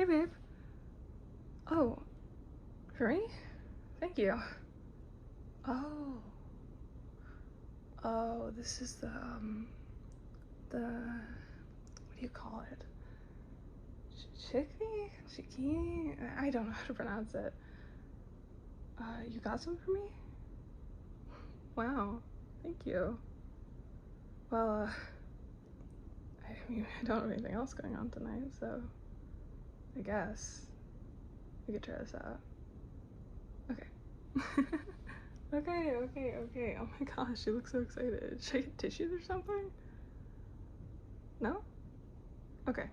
Hey, babe. Oh, for me? Thank you. Oh. Oh, this is what do you call it? Chhinkni? I don't know how to pronounce it. You got some for me? Wow, thank you. Well, I mean, I don't have anything else going on tonight, so I guess we could try this out. Okay. Okay. Oh my gosh, you look so excited. Should I get tissues or something? No? Okay.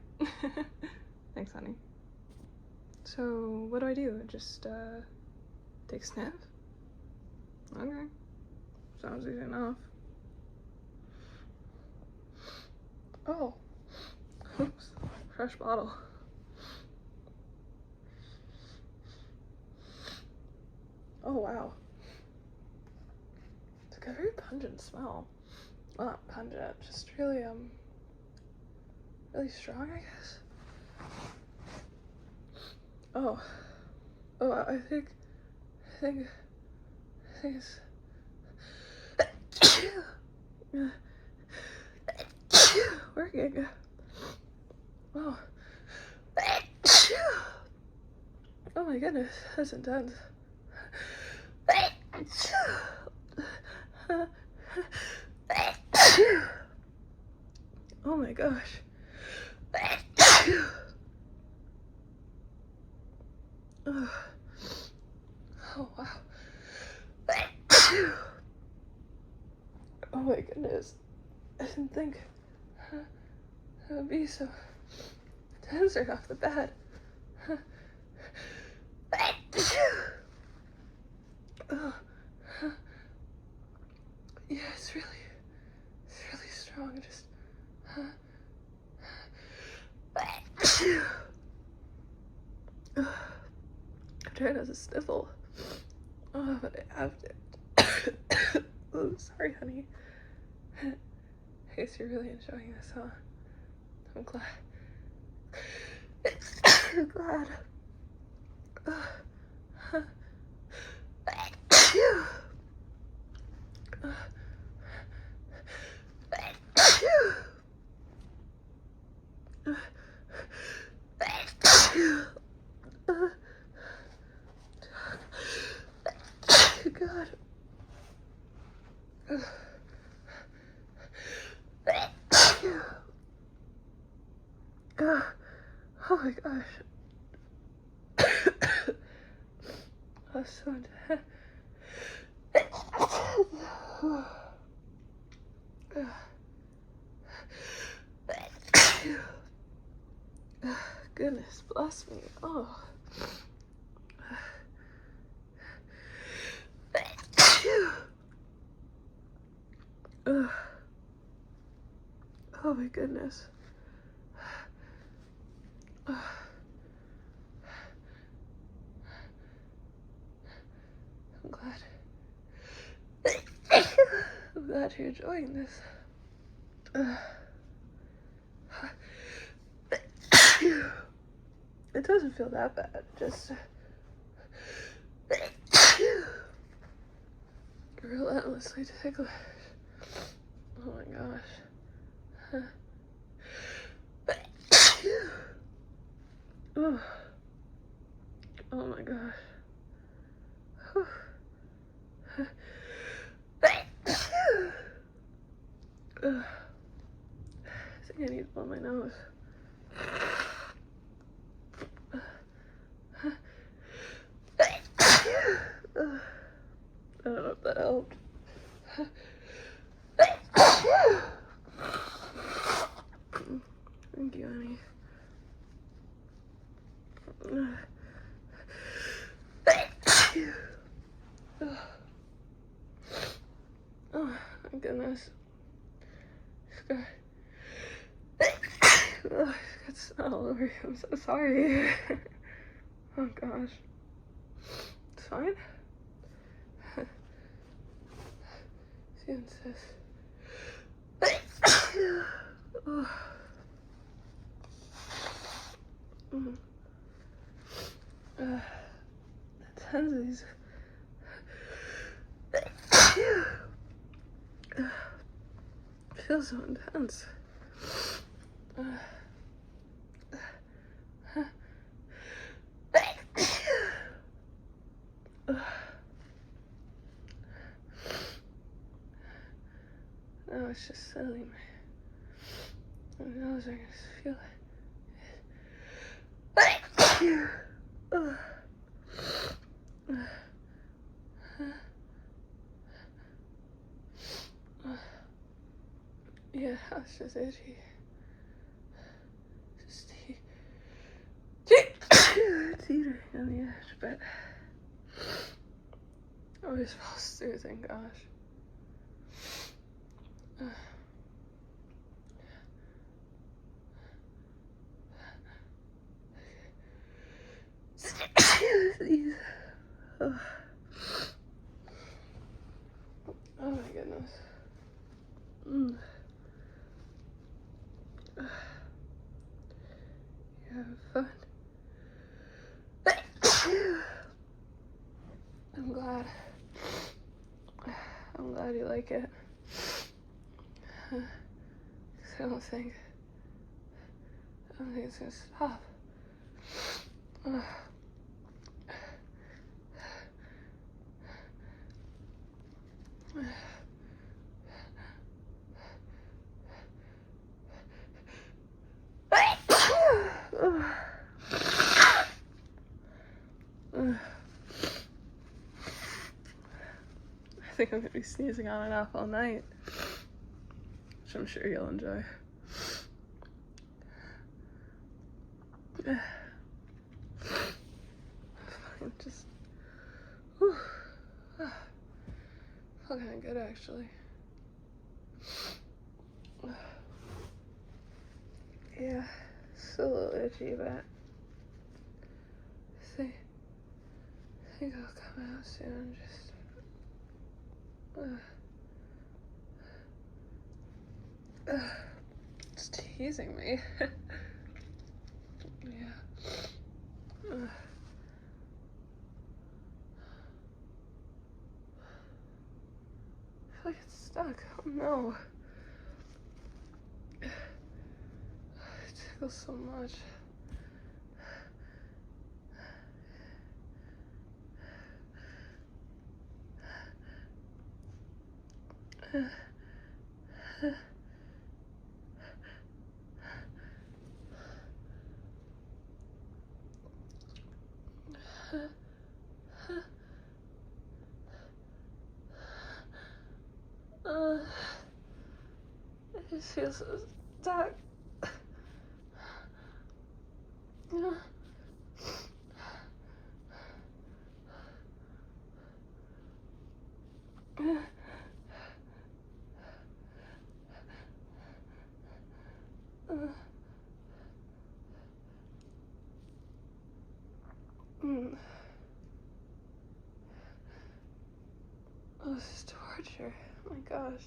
Thanks, honey. So, what do I do? Just, take a sniff? Okay. Sounds easy enough. Oh. Oops. Fresh bottle. Oh, wow. It's like a very pungent smell. Well, not pungent, just really, really strong, I guess. Oh. Oh, I think it's working. Oh. Oh my goodness, that's intense. Oh my gosh. Oh wow. Oh my goodness. I didn't think it would be so tense right off the bat. Yeah, it's really strong. Just I'm trying not to sniffle. Oh, but I have to. Oh, sorry, honey. I guess you're really enjoying this, huh? I'm glad. I'm glad. God. Oh my gosh. That's so intense. Goodness bless me. Oh. Oh my goodness. I'm glad. I'm glad you're enjoying this. It doesn't feel that bad, just relentlessly ticklish. Oh my gosh. Oh my gosh. I think I need to blow my nose. I don't know if that helped. Thank you, honey. Oh my goodness. It's got snot all over you. I'm so sorry. Oh gosh. It's fine. If you insist. Tons of these. Feels so intense. Now it's just settling my nose. I can just feel it. Yeah, it's just itchy. Just teetering on the edge, but I always falls through, thank gosh. Oh my goodness. You having fun? I'm glad. I'm glad you like it. I don't think it's gonna stop. I think I'm gonna be sneezing on and off all night, which I'm sure you'll enjoy. Just, whew. Felt kind of good actually. Yeah, still a little itchy, but I think I'll come out soon. It's teasing me. Yeah. I feel like it's stuck. Oh no. It tickles so much. It just feels so stuck. Oh, this is torture. Oh my gosh.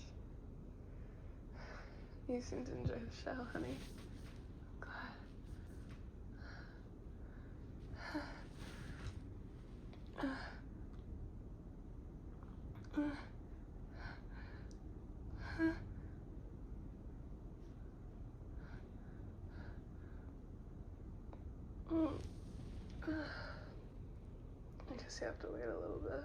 You seem to enjoy the show, honey. I'm glad. I guess you have to wait a little bit.